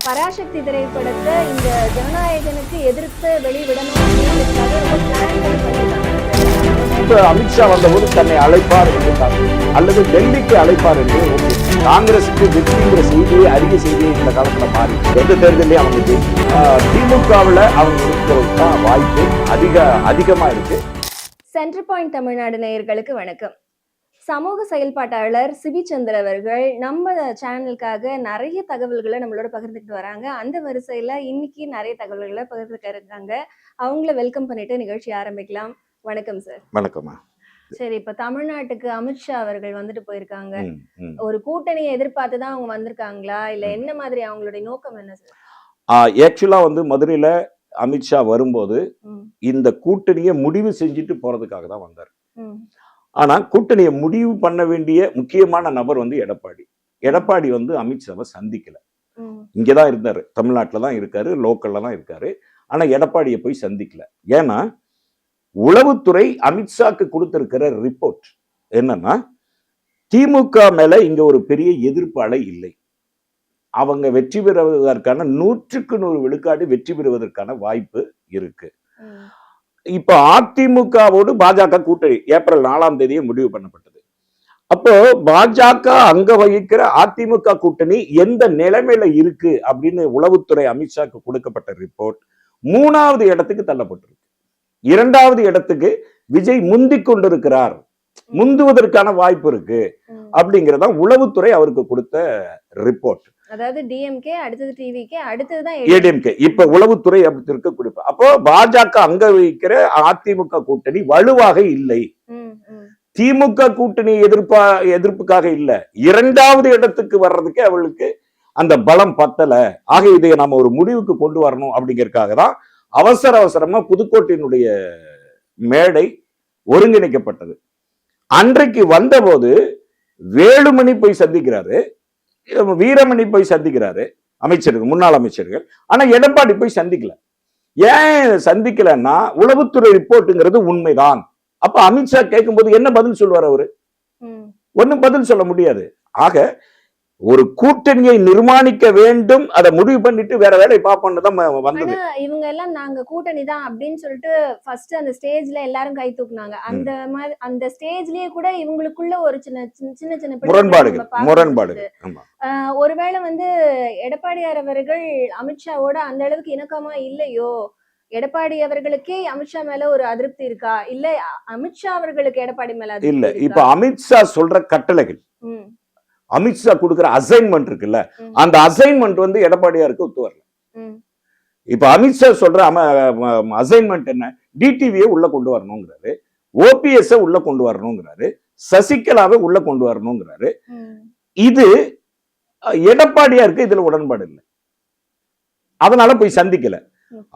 பராசக்தி திரைப்படத்தை இந்த ஜனநாயகனுக்கு எதிர்த்து வெளிவிடணும் அப்படிங்கிறதுக்காக ரொம்ப பிளான் பண்ணி பண்ணிருக்காங்க. அமித்ஷா வந்தபோது தன்னை அழைப்பார் என்று அல்லது டெல்லிக்கு அழைப்பார் என்று காங்கிரசுக்கு வெற்றிங்கிற செய்தியை அறிக்கை செய்தியை இந்த காலத்துல மாறி எந்த தேர்தலையும் அவங்க திமுகவில் அவங்க இருக்கிறதுக்கு தான் வாய்ப்பு அதிகமா இருக்கு. சென்டர் பாயிண்ட் தமிழ்நாடு நேயர்களுக்கு வணக்கம். சமூக செயல்பாட்டாளர் சிபிச்சந்திர அவர்கள் நம்ம சேனலுக்காக நிறைய தகவல்களை நம்மளோட பகிர்ந்துக்கிட்டு வராங்க. அந்த வரிசையில இன்னைக்கு நிறைய தகவல்களை பகிர்ந்துக்க இருக்காங்க. அவங்கள வெல்கம் பண்ணிட்டு நிகழ்ச்சி ஆரம்பிக்கலாம். வணக்கம் சார். வணக்கம்மா. சரி, இப்ப தமிழ்நாட்டுக்கு அமித்ஷா அவர்கள் வந்துட்டு போயிருக்காங்க. ஒரு கூட்டணியை எதிர்பார்த்துதான் அவங்க வந்திருக்காங்களா, இல்ல என்ன மாதிரி அவங்களுடைய நோக்கம் என்ன சார்? ஆக்சுவலா மதுரையில அமித்ஷா வரும்போது இந்த கூட்டணியை முடிவு செஞ்சுட்டு போறதுக்காக தான் வந்தார். ஆனா கூட்டணியை முடிவு பண்ண வேண்டிய முக்கியமான நபர் எடப்பாடி. எடப்பாடி அமித்ஷாவை சந்திக்கல. இங்கதான் இருந்தாரு, தமிழ்நாட்டில தான் இருக்காரு, லோக்கல்ல தான் இருக்காரு. ஆனா எடப்பாடியை போய் சந்திக்கல. ஏன்னா உளவுத்துறை அமித்ஷாக்கு கொடுத்திருக்கிற ரிப்போர்ட் என்னன்னா, திமுக மேல இங்க ஒரு பெரிய எதிர்ப்பு அலை இல்லை. அவங்க வெற்றி பெறுவதற்கான 100% விழுக்காடு வெற்றி பெறுவதற்கான வாய்ப்பு இருக்கு. இப்ப அதிமுகவோடு பாஜக கூட்டணி ஏப்ரல் 4ஆம் தேதியே முடிவு பண்ணப்பட்டது. அப்போ பாஜக அங்க வகிக்கிற அதிமுக கூட்டணி எந்த நிலைமையில இருக்கு அப்படின்னு உளவுத்துறை அமித்ஷாக்கு கொடுக்கப்பட்ட ரிப்போர்ட் 3வது இடத்துக்கு தள்ளப்பட்டிருக்கு. 2வது இடத்துக்கு விஜய் முந்திக் கொண்டிருக்கிறார், முந்துவதற்கான வாய்ப்பு இருக்கு அப்படிங்கறத உளவுத்துறை அவருக்கு கொடுத்த ரிப்போர்ட். அதாவது டிஎம்கே, அடுத்தது டிவிகே, அடுத்ததுதான் ஏடிஎம்கே. இப்ப உளவுத்துறை இருக்க குறிப்பு. அப்போ பாஜக அங்க வைக்கிற அதிமுக கூட்டணி வலுவாக இல்லை. திமுக கூட்டணி எதிர்ப்புக்காக இல்ல, 2வது இடத்துக்கு வர்றதுக்கு அவளுக்கு அந்த பலம் பத்தல. ஆக இதை நம்ம ஒரு முடிவுக்கு கொண்டு வரணும் அப்படிங்கறதுக்காக தான் அவசரமா புதுக்கோட்டையினுடைய மேடை ஒருங்கிணைக்கப்பட்டது. அன்றைக்கு வந்தபோது வேலுமணி போய் சந்திக்கிறாரு, வீரமணி போய் சந்திக்கிறாரு, அமைச்சர்கள், முன்னாள் அமைச்சர்கள். ஆனா எடப்பாடி போய் சந்திக்கல. ஏன் சந்திக்கலன்னா உளவுத்துறை ரிப்போர்ட்டுங்கிறது உண்மைதான். அப்ப அமித்ஷா கேட்கும்போது என்ன பதில் சொல்வார்? அவரு ஒன்னும் பதில் சொல்ல முடியாது. ஆக ஒரு கூட்டணியை நிர்மாணிக்க வேண்டும், அதை முடிவு பண்ணிட்டு வேற வேலை பார்ப்போம்னு தான் வந்தது. இவங்க எல்லாம் நாங்க கூட்டணி தான் அப்படின்னு சொல்லிட்டு ஃபர்ஸ்ட் அந்த ஸ்டேஜ்ல எல்லாரும் கை தூக்குனாங்க. அந்த ஸ்டேஜ்லயே கூட இவங்களுக்குள்ள ஒரு சின்ன முரண்பாடுகள். ஒருவேளை எடப்பாடியார் அவர்கள் அமித்ஷாவோட அந்த அளவுக்கு இணக்கமா இல்லையோ, எடப்பாடி அவர்களுக்கே அமித்ஷா மேல ஒரு அதிருப்தி இருக்கா, இல்ல அமித்ஷா அவர்களுக்கு எடப்பாடி மேல இல்ல? இப்ப அமித்ஷா சொல்ற கட்டளைகள், அமித்ஷா கொடுக்கிற அசைன்மெண்ட் இருக்குல்ல, அந்த அசைன்மெண்ட் எடப்பாடியாருக்கு ஒத்து வரல. இப்ப அமித்ஷா சொல்ற அசைன்மெண்ட் என்ன? டிடிவியை உள்ள கொண்டு வரணுங்கிறாரு, ஓபிஎஸ் உள்ள கொண்டு வரணுங்கிறாரு, சசிகலாவை உள்ள கொண்டு வரணுங்கிறாரு. இது எடப்பாடியாருக்கு இதுல உடன்பாடு இல்லை. அதனால போய் சந்திக்கல.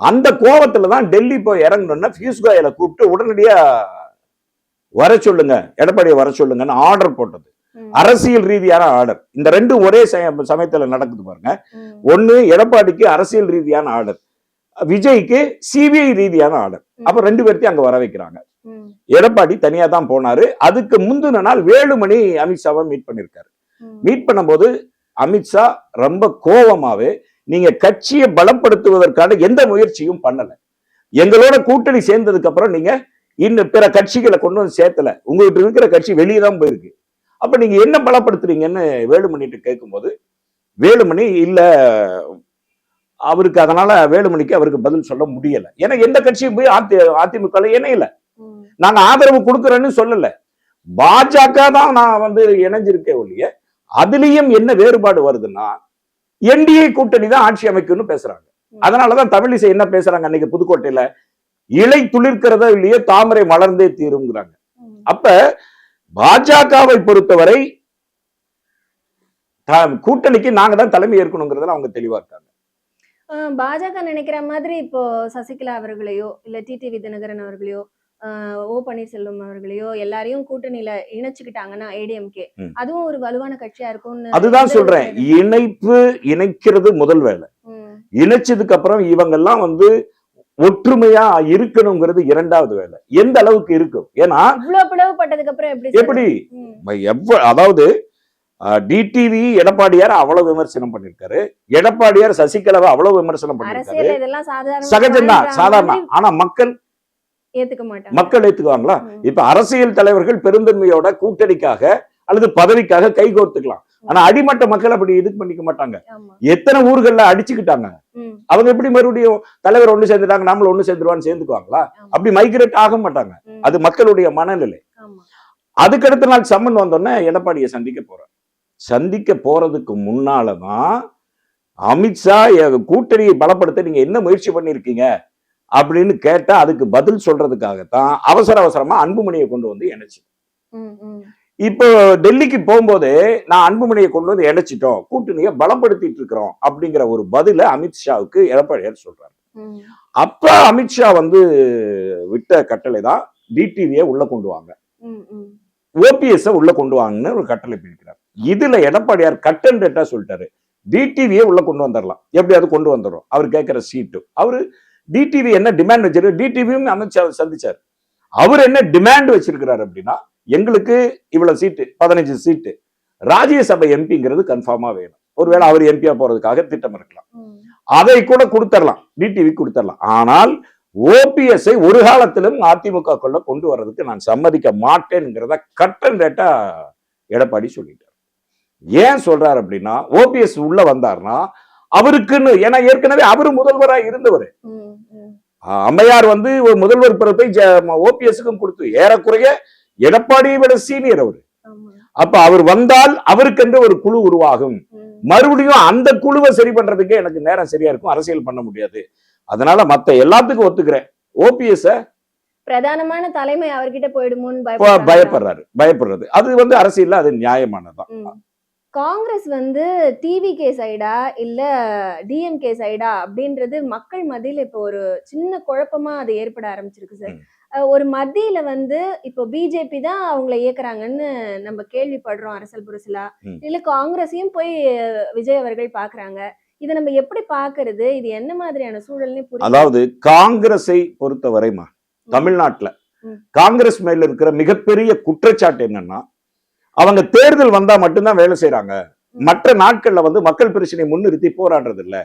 அந்த கோபத்துலதான் டெல்லி போய் இறங்கணும்னா பியூஷ் கோயலை கூப்பிட்டு உடனடியா வர சொல்லுங்க, எடப்பாடியை வர சொல்லுங்கன்னு ஆர்டர் போட்டது. அரசியல் ரீதியான ஆர்டர். இந்த ரெண்டும் ஒரே சமயத்துல நடக்குது பாருங்க. ஒண்ணு எடப்பாடிக்கு அரசியல் ரீதியான ஆர்டர், விஜய்க்கு சிபிஐ ரீதியான ஆர்டர். அப்ப 2 பேர்த்தையும் அங்க வர வைக்கிறாங்க. எடப்பாடி தனியா தான் போனாரு. அதுக்கு முந்தின நாள் வேலுமணி அமித்ஷாவை மீட் பண்ணிருக்காரு. மீட் பண்ணும்போது அமித்ஷா ரொம்ப கோபமாவே, நீங்க கட்சியை பலப்படுத்துவதற்கான எந்த முயற்சியும் பண்ணல, எங்களோட கூட்டணி சேர்ந்ததுக்கு அப்புறம் நீங்க இன்னும் பிற கட்சிகளை கொண்டு சேர்த்தல, உங்ககிட்ட இருக்கிற கட்சி வெளியே தான் போயிருக்கு, அப்ப நீங்க என்ன பலப்படுத்துறீங்கன்னு வேலுமணிட்டு கேட்கும்போது வேலுமணி இல்ல அவருக்கு, அதனால வேலுமணிக்கு அவருக்கு பதில் சொல்ல முடியல. ஏன்னா எந்த கட்சியும் போய் அதிமுக இணையல, நாங்க ஆதரவு கொடுக்கறேன்னு சொல்லல. பாஜக தான் நான் இணைஞ்சிருக்கேன் ஒழிய, அதுலயும் என்ன வேறுபாடு வருதுன்னா என்டிஏ கூட்டணி தான் ஆட்சி அமைக்கும்னு பேசுறாங்க. அதனாலதான் தமிழிசை என்ன பேசுறாங்க அன்னைக்கு புதுக்கோட்டையில, இலை துளிர்க்கிறதோ இல்லையோ தாமரை மலர்ந்தே தீருங்கிறாங்க. அப்ப பாஜகவை பொறுத்தவரை கூட்டணிக்கு நாங்க தான் தலைமை ஏற்கணுங்கிறதுல அவங்க தெளிவா இருக்காங்க. பாஜக நினைக்கிற மாதிரி இப்போ சசிகலா அவர்களையோ இல்ல டிடிவி தினகரன் அவர்களையோ ஓ பன்னீர்செல்வம் அவர்களையோ எல்லாரையும் கூட்டணியில இணைச்சுக்கிட்டாங்கன்னா ஏடிஎம்கே அதுவும் ஒரு வலுவான கட்சியா இருக்கும்னு அதுதான் சொல்றேன். இணைக்கிறது முதல் வேலை. இணைச்சதுக்கு அப்புறம் இவங்க எல்லாம் ஒற்றுமையா இருக்கணுங்கிறது 2வது வேலை. எந்த அளவுக்கு இருக்கும்? ஏன்னா இவ்வளவு பிளவுபட்டதுக்கு அப்புறம் எப்படி அதாவது டிடிவி எடப்பாடியார் அவ்வளவு விமர்சனம் பண்ணிருக்காரு, எடப்பாடியார் சசிகலாவை அவ்வளவு விமர்சனம் பண்ணிருக்காரு. அரசியல் இதெல்லாம் சாதாரண சகஜம்தான், சாதாரணம். ஆனா மக்கள் ஏத்துக்க மாட்டாங்க. மக்கள் ஏத்துக்குவாங்களா? இப்ப அரசியல் தலைவர்கள் பெருந்தன்மையோட கூட்டணிக்காக அல்லது பதவிக்காக கைகோர்த்துக்கலாம். ஆனா அடிமட்ட மக்கள் அப்படி இது பண்ணிக்க மாட்டாங்க. எத்தனை ஊர்கள்ல அடிச்சுக்கிட்டாங்க, அவங்க எப்படி மறுபடியும் தலைவர் ஒண்ணு சேர்ந்துட்டாங்க நம்மள ஒண்ணு சேர்ந்துருவான்னு சேர்ந்துக்குவாங்களா? அப்படி மைக்ரேட் ஆக மாட்டாங்க. அது மக்களுடைய மனநிலை. அதுக்கு அடுத்த நாள் சம்மன் வந்தோடனே எடப்பாடியை சந்திக்க போறதுக்கு முன்னாலதான் அமித்ஷா கூட்டணியை பலப்படுத்த நீங்க என்ன முயற்சி பண்ணிருக்கீங்க அப்படின்னு கேட்டா அதுக்கு பதில் சொல்றதுக்காகத்தான் அவசரமா அன்புமணியை கொண்டு வந்து இணைச்சு. இப்போ டெல்லிக்கு போகும்போது நான் அன்புமணியை கொண்டு வந்து இணைச்சிட்டோம், கூட்டணியை பலப்படுத்திட்டு இருக்கிறோம் அப்படிங்கிற ஒரு பதில அமித்ஷாவுக்கு எடப்பாடியார் சொல்றாரு. அப்ப அமித்ஷா வந்து விட்ட கட்டளை தான் டிடிவியை உள்ள கொண்டு வாங்க, ஓபிஎஸ் உள்ள கொண்டு வாங்கன்னு ஒரு கட்டளை பிடிக்கிறார். இதுல எடப்பாடியார் கட் அண்ட் ரைட்டா சொல்லிட்டாரு, டிடிவியை உள்ள கொண்டு வந்துடலாம், எப்படியாவது கொண்டு வந்துடும். அவர் கேட்கிற சீட்டு, அவரு டிடிவி என்ன டிமாண்ட் வச்சிருக்காரு, டிடிவியும் அமித்ஷா சந்திச்சார். அவர் என்ன டிமாண்ட் வச்சிருக்கிறார் அப்படின்னா, எங்களுக்கு இவ்வளவு சீட்டு 15 சீட்டு ராஜ்யசபை எம்பிங்கிறது கன்ஃபார்மா வேணும். ஒருவேளை அவர் எம்பியா போறதுக்காக திட்டம் இருக்கலாம், அதை கூட கொடுத்துடலாம், டிடிவி கொடுத்துடலாம். ஆனால் ஓபிஎஸ்ஐ ஒரு காலத்திலும் அதிமுக கொள்ள கொண்டு வர்றதுக்கு நான் சம்மதிக்க மாட்டேன்ங்கிறத கட் அண்ட் ரைட்டா எடப்பாடி சொல்லிட்டார். ஏன் சொல்றாரு அப்படின்னா, ஓபிஎஸ் உள்ள வந்தார்னா அவருக்குன்னு, ஏன்னா ஏற்கனவே அவரு முதல்வராக இருந்தவர். அம்மையார் வந்து ஒரு முதல்வர் பொறுப்பை ஓபிஎஸ்க்கும் கொடுத்து ஏறக்குறைய எடப்பாடியை விட சீனியர் அவரு. அப்ப அவர் வந்தால் அவருக்கென்று ஒரு குழு உருவாகும். மறுபடியும் அந்த குழுவை சரி பண்றதுக்கே எனக்கு நேரம் சரியா இருக்கும், அரசியல் பண்ண முடியாது. அதனால மத்த எல்லாத்துக்கும் ஒத்துக்கிறேன், ஓபிஎஸ் பிரதானமான தலைமை அவர்கிட்ட போயிடுமோன்னு பயப்படுறது அது வந்து அரசியல்ல அது நியாயமானதான். காங்கிரஸ் வந்து டிவிகே சைடா இல்ல டிஎம்கே சைடா அப்படின்றது மக்கள் மத்தியில இப்போ ஒரு சின்ன குழப்பமா அது ஏற்பட ஆரம்பிச்சிருக்கு சார். ஒரு மத்தியில வந்து இப்போ பிஜேபி தான் அவங்கள இயக்குறாங்கன்னு நம்ம கேள்விப்படுறோம் அரசல் புரசலா, இல்ல காங்கிரஸையும் போய் விஜய் அவர்கள் பாக்குறாங்க. இதை நம்ம எப்படி பாக்குறது, இது என்ன மாதிரியான சூழல்னு புரியல. அதாவது காங்கிரஸை பொறுத்தவரைமா தமிழ்நாட்டுல காங்கிரஸ் மேல இருக்கிற மிகப்பெரிய குற்றச்சாட்டு என்னன்னா, அவங்க தேர்தல் வந்தா மட்டும்தான் வேலை செய்யறாங்க, மற்ற நாட்கள்ல வந்து மக்கள் பிரச்சனை முன்னிறுத்தி போராடுறது இல்ல,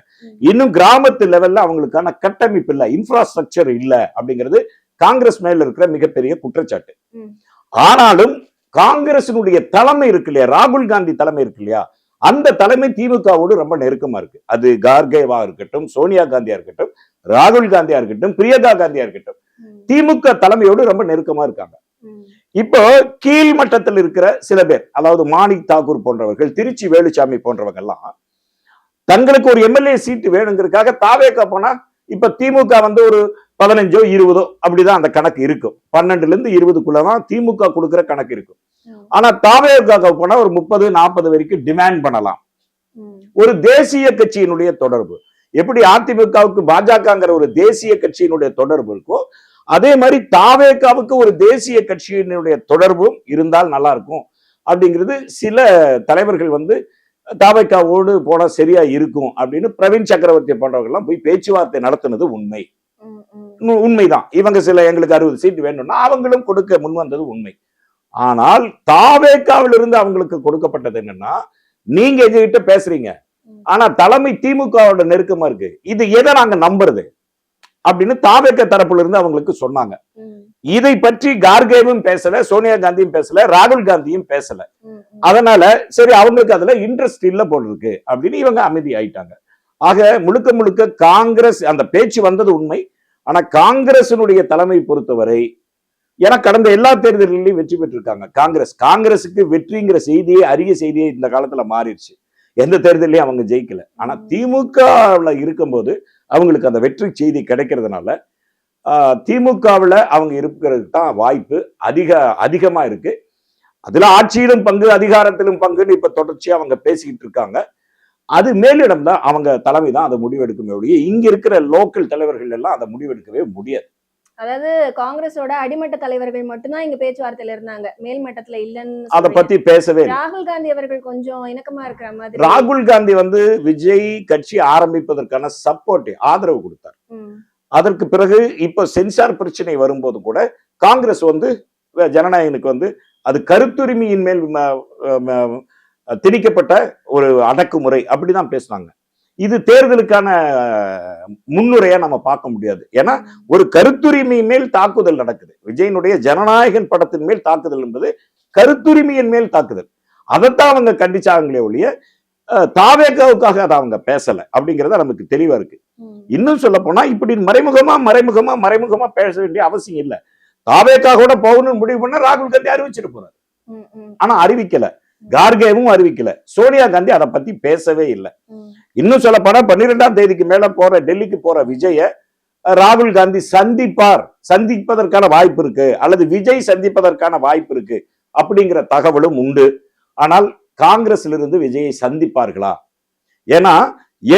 இன்னும் கிராமத்து லெவல்ல அவங்களுக்கான கட்டமைப்பு இல்ல, இன்ஃப்ராஸ்ட்ரக்சர் இல்ல அப்படிங்கிறது காங்கிரஸ் மேல இருக்கிற மிகப்பெரிய குற்றச்சாட்டு. ஆனாலும் காங்கிரசினுடைய தலைமை இருக்கு இல்லையா, ராகுல் காந்தி தலைமை இருக்கு இல்லையா, அந்த தலைமை திமுகவோடு ரொம்ப நெருக்கமா இருக்கு. அது கார்கேவா இருக்கட்டும், சோனியா காந்தியா இருக்கட்டும், ராகுல் காந்தியா இருக்கட்டும், பிரியங்கா காந்தியா இருக்கட்டும், திமுக தலைமையோடு ரொம்ப நெருக்கமா இருக்காங்க. இப்போ கீழ் மட்டத்தில் இருக்கிற சில பேர், அதாவது மாணிக் தாக்கூர் போன்றவர்கள், திருச்சி வேலுச்சாமி போன்றவங்க எல்லாம் தங்களுக்கு ஒரு எம்எல்ஏ சீட்டு வேணுங்கிறதுக்காக தாவேக்கா போனா, இப்ப திமுக வந்து ஒரு 15ஓ 20ஓ அப்படிதான் அந்த கணக்கு இருக்கும். 12ல இருந்து 20க்குள்ளதான் திமுக கொடுக்கிற கணக்கு இருக்கும். ஆனா தாவேக்கா போனா ஒரு 30-40 வரைக்கும் டிமாண்ட் பண்ணலாம். ஒரு தேசிய கட்சியினுடைய தொடர்பு, எப்படி அதிமுகவுக்கு பாஜகங்கிற ஒரு தேசிய கட்சியினுடைய தொடர்பு இருக்கோ, அதே மாதிரி தாவேக்காவுக்கு ஒரு தேசிய கட்சியினுடைய தொடர்பும் இருந்தால் நல்லா இருக்கும் அப்படிங்கிறது சில தலைவர்கள் வந்து தாவேக்காவோடு போனா சரியா இருக்கும் அப்படின்னு பிரவீன் சக்கரவர்த்தி போன்றவர்கள் எல்லாம் போய் பேச்சுவார்த்தை நடத்தினது உண்மைதான். இவங்க சில எங்களுக்கு 60 சீட் வேணும்னா அவங்களும் கொடுக்க முன் வந்தது உண்மை. ஆனால் தாவேக்காவில் இருந்து அவங்களுக்கு கொடுக்கப்பட்டது என்னன்னா, நீங்க எங்ககிட்ட பேசுறீங்க, ஆனா தலைமை திமுகவோட நெருக்கமா இருக்கு, இது எதை நாங்க நம்புறது அப்படின்னு தாவேக்க தரப்புல இருந்து அவங்களுக்கு சொன்னாங்க. இதை பற்றி கார்கேவும் பேசல, சோனியா காந்தியும் பேசல, ராகுல் காந்தியும் பேசல. அதனால சரி அவங்களுக்கு அதுல இன்ட்ரெஸ்ட் இல்ல போல இருக்கு அப்படின்னு இவங்க அமைதி ஆயிட்டாங்க. ஆக முழுக்க முழுக்க காங்கிரஸ் அந்த பேச்சு வந்தது உண்மை. ஆனா காங்கிரசினுடைய தலைமை பொறுத்தவரை, ஏன்னா கடந்த எல்லா தேர்தல்களையும் வெற்றி பெற்றிருக்காங்க காங்கிரஸுக்கு வெற்றிங்கிற செய்தியே அரிய செய்தியே இந்த காலத்துல மாறிடுச்சு. எந்த தேர்தலையும் அவங்க ஜெயிக்கல. ஆனா திமுகவுல இருக்கும்போது அவங்களுக்கு அந்த வெற்றி செய்தி கிடைக்கிறதுனால திமுகவுல அவங்க இருக்கிறதுக்கு தான் வாய்ப்பு அதிகமா இருக்கு. அதுல ஆட்சியிலும் பங்கு, அதிகாரத்திலும் பங்குன்னு இப்ப தொடர்ச்சியா அவங்க பேசிக்கிட்டு இருக்காங்க. அது மேலிடம் தான், அவங்க தலைமை தான் அதை முடிவெடுக்குமே ஒழிய இங்க இருக்கிற லோக்கல் தலைவர்கள் எல்லாம் அதை முடிவெடுக்கவே முடியாது. அதாவது காங்கிரஸோட அடிமட்ட தலைவர்கள் மட்டும்தான் இங்க பேச்சுவார்த்தையில இருந்தாங்க, மேல் மட்டத்துல இல்லன்னு அதை பத்தி பேசவே. ராகுல் காந்தி அவர்கள் கொஞ்சம் இணக்கமா இருக்கிற மாதிரி. ராகுல் காந்தி வந்து விஜய் கட்சி ஆரம்பிப்பதற்கான சப்போர்ட் ஆதரவு கொடுத்தார். அதற்கு பிறகு இப்ப சென்சார் பிரச்சனை வரும்போது கூட காங்கிரஸ் வந்து ஜனநாயகனுக்கு வந்து அது கருத்துரிமையின் மேல் திணிக்கப்பட்ட ஒரு அடக்குமுறை அப்படிதான் பேசுனாங்க. இது தேர்தலுக்கான முன்னுரையா நம்ம பார்க்க முடியாது. ஏன்னா ஒரு கருத்துரிமை மேல் தாக்குதல் நடக்குது. விஜயனுடைய ஜனநாயகன் படத்தின் மேல் தாக்குதல் என்பது கருத்துரிமையின் மேல் தாக்குதல். அதைத்தான் அவங்க கண்டிச்சாங்களே ஒழிய தாவேகாவுக்காக அதை அவங்க பேசல அப்படிங்கறத நமக்கு தெளிவா இருக்கு. இன்னும் சொல்ல போனா இப்படி மறைமுகமா பேச வேண்டிய அவசியம் இல்லை. தாவேகாவோட போகணும்னு முடிவு பண்ண ராகுல் காந்தி அறிவிச்சிட்டு போறாரு. ஆனா அறிவிக்கல, கார்கேவும் அறிவிக்கல, சோனியா காந்தி அதை பத்தி பேசவே இல்லை. இன்னும் சொல்ல போனா 12ஆம் தேதிக்கு மேல டெல்லிக்கு போற விஜய ராகுல் காந்தி சந்திப்பதற்கான வாய்ப்பு இருக்கு, அல்லது விஜய் சந்திப்பதற்கான வாய்ப்பு இருக்கு அப்படிங்கிற தகவலும் உண்டு. ஆனால் காங்கிரஸ்ல இருந்து விஜயை சந்திப்பார்களா? ஏன்னா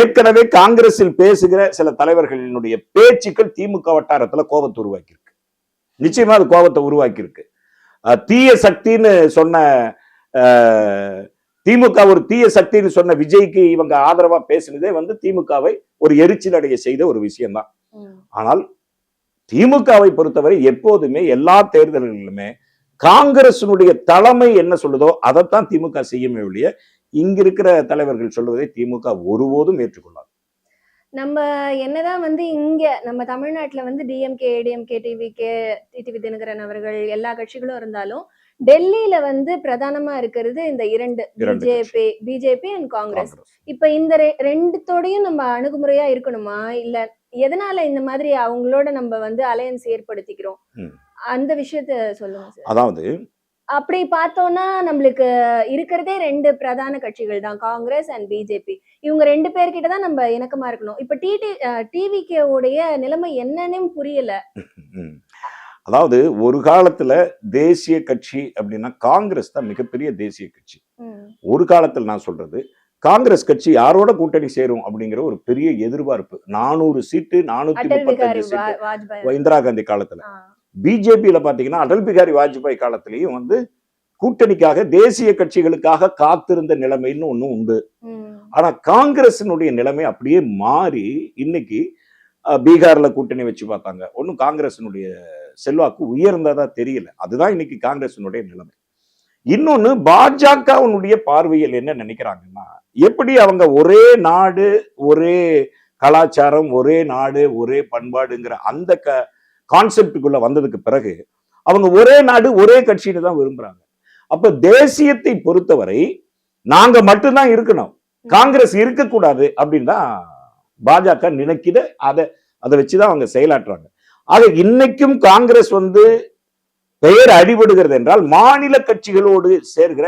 ஏற்கனவே காங்கிரஸில் பேசுகிற சில தலைவர்களினுடைய பேச்சுக்கள் திமுக வட்டாரத்துல கோபத்தை உருவாக்கி இருக்கு. நிச்சயமா அது கோபத்தை உருவாக்கி இருக்கு. தீய சக்தின்னு சொன்ன திமுக ஒரு தீய சக்தின்னு சொன்ன விஜய்க்கு இவங்க ஆதரவா பேசினதே திமுகவை ஒரு எரிச்சல் அடைய செய்த ஒரு விஷயம்தான். ஆனால் திமுகவை பொறுத்தவரை எப்போதுமே எல்லா தேர்தல்களிலுமே காங்கிரசினுடைய தலைமை என்ன சொல்லுதோ அதைத்தான் திமுக செய்யுமே ஒழிய இங்க இருக்கிற தலைவர்கள் சொல்வதை திமுக ஒருபோதும் ஏற்றுக்கொள்ளாது. நம்ம என்னதான் இங்க நம்ம தமிழ்நாட்டுல டிஎம்கே, ஏடிஎம்கே, டிடிவி தினகரன் அவர்கள் எல்லா கட்சிகளும் இருந்தாலும் டெல்லியில பிரதானமா இருக்கிறது இந்த இரண்டு பிஜேபி அண்ட் காங்கிரஸ். இப்ப இந்த ரெண்டுத்தோடையும் நம்ம அணுகுமுறையா இருக்கணுமா, இல்ல எதனால இந்த மாதிரி அவங்களோட நம்ம அலையன்ஸ் ஏற்படுத்திக்கிறோம், அந்த விஷயத்த சொல்லுங்க சார். அதாவது அப்படி பார்த்தோம்னா நம்மளுக்கு இருக்கிறதே ரெண்டு பிரதான கட்சிகள் தான், காங்கிரஸ் அண்ட் பிஜேபி. இவங்க ரெண்டு பேர்கிட்ட தான் நம்ம இணக்கமா இருக்கணும். இப்ப டிவிகே உடைய நிலைமை என்னன்னு புரியல. அதாவது ஒரு காலத்துல தேசிய கட்சி அப்படின்னா காங்கிரஸ் தான் மிகப்பெரிய தேசிய கட்சி. ஒரு காலத்துல நான் சொல்றது காங்கிரஸ் கட்சி யாரோட கூட்டணி சேரும் அப்படிங்கிற ஒரு பெரிய எதிர்பார்ப்பு. 400 சீட்டு 435 சீட்டு இந்திரா காந்தி காலத்துல. பிஜேபியில பாத்தீங்கன்னா அடல் பிகாரி வாஜ்பாய் காலத்திலையும் கூட்டணிக்காக தேசிய கட்சிகளுக்காக காத்திருந்த நிலைமைன்னு ஒண்ணு உண்டு. ஆனா காங்கிரசினுடைய நிலைமை அப்படியே மாறி இன்னைக்கு பீகார்ல கூட்டணி வச்சு பார்த்தாங்க, ஒன்னும் காங்கிரசினுடைய செல்வாக்கு உயர்ந்ததா தெரியல. அதுதான் இன்னைக்கு காங்கிரசினுடைய நிலைமை. இன்னொன்னு பாஜகவினுடைய பார்வையில் என்ன நினைக்கிறாங்கன்னா, எப்படி அவங்க ஒரே நாடு ஒரே கலாச்சாரம், ஒரே நாடு ஒரே பண்பாடுங்கிற அந்த கான்செப்டுக்குள்ள வந்ததுக்கு பிறகு அவங்க ஒரே நாடு ஒரே கட்சின்னு தான் விரும்புறாங்க. அப்ப தேசியத்தை பொறுத்தவரை நாங்க மட்டும்தான் இருக்கணும், காங்கிரஸ் இருக்கக்கூடாது அப்படின்னு தான் பாஜக நினைக்குது. அதை வச்சுதான் அவங்க செயலாற்றுறாங்க. ஆக இன்னைக்கும் காங்கிரஸ் பெயர் அடிபடுகிறது என்றால் மாநில கட்சிகளோடு சேர்கிற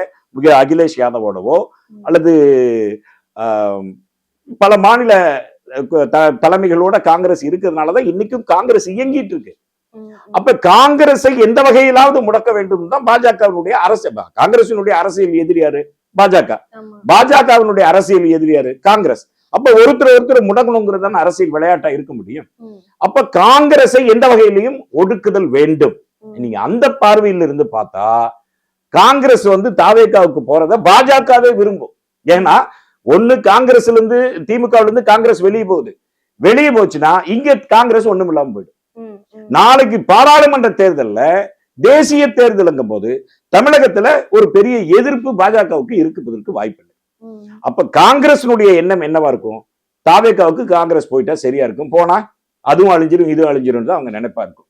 அகிலேஷ் யாதவோடவோ அல்லது பல மாநில தலைமைகளோட காங்கிரஸ் இருக்கிறதுனாலதான் இன்னைக்கும் காங்கிரஸ் இயங்கிட்டு இருக்கு. அப்ப காங்கிரஸை எந்த வகையிலாவது முடக்க வேண்டும் தான் பாஜகவினுடைய அரசியல். காங்கிரசினுடைய அரசியல் எதிரியாரு பாஜக, பாஜகவினுடைய அரசியல் எதிரியாரு காங்கிரஸ். அப்ப ஒருத்தர் முடங்கணுங்கிறது அரசியல் விளையாட்டா இருக்க முடியும். அப்ப காங்கிரஸை எந்த வகையிலையும் ஒடுக்குதல் வேண்டும். நீங்க அந்த பார்வையில இருந்து பார்த்தா காங்கிரஸ் தாவேகாவுக்கு போறத பாஜகவே விரும்பும். ஏன்னா ஒண்ணு காங்கிரஸ்ல இருந்து திமுகல இருந்து காங்கிரஸ் வெளியே போச்சுன்னா இங்க காங்கிரஸ் ஒண்ணும் இல்லாம போயிடும். நாளைக்கு பாராளுமன்ற தேர்தல்ல தேசிய தேர்தலுங்கும் போது தமிழகத்துல ஒரு பெரிய எதிர்ப்பு பாஜகவுக்கு இருப்பதற்கு வாய்ப்பு இல்லை. அப்ப காங்கிரசினுடைய எண்ணம் என்னவா இருக்கும், தாவேகாவுக்கு காங்கிரஸ் போயிட்டா சரியா இருக்கும், போனா அதுவும் அழிஞ்சிரும் இதுவும் அழிஞ்சிரும் தான் அவங்க நினைப்பா இருக்கும்.